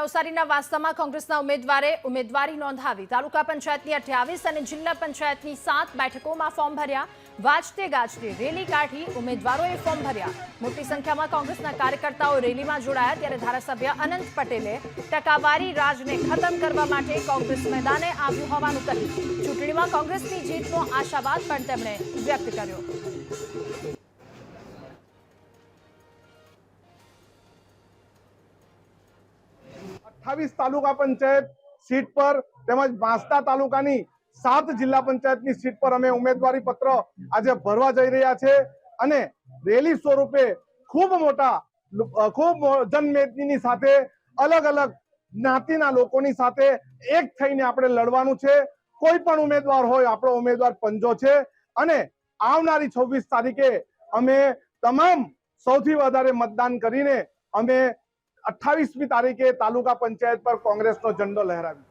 નવસારીના વાસ્તામાં કોંગ્રેસના ઉમેદવારે ઉમેદવારી નોંધાવી તાલુકા પંચાયતની 28 અને જિલ્લા પંચાયતની 7 બેઠકોમાં ફોર્મ ભર્યા। વાજતે ગાજતે રેલી કાઢી ઉમેદવારોએ ફોર્મ ભર્યા। મોટી સંખ્યામાં કોંગ્રેસના કાર્યકર્તાઓ રેલીમાં જોડાયા ત્યારે ધારાસભ્ય અનંત પટેલે ટકાવારી રાજને ખતમ કરવા માટે કોંગ્રેસ મેદાને આવ્યું હોવાનું કહ્યું। ચૂંટણીમાં કોંગ્રેસની જીતનો આશાવાદ પણ તેમણે વ્યક્ત કર્યો। तालुका पंचायत सीट पर तेमज वास्ता तालुकानी 7 जिला पंचायतनी सीट पर अमे उम्मीदवारी पत्र आज भरवा जई रह्या छे अने रेली स्वरूपे खूब मोटा खूब जनमेदनीनी साथे अलग अलग ज्ञातिना लोकोनी साथे एक थईने आपणे लड़वानुं छे। कोई पण उम्मीदवार होय आपणो उम्मीदवार पंजो छे अने आवनारी 26 तारीखे अमे तमाम सौथी वधारे मतदान करीने अमे 28મી તારીખે તાલુકા પંચાયત પર કોંગ્રેસનો ઝંડો લહેરાવી।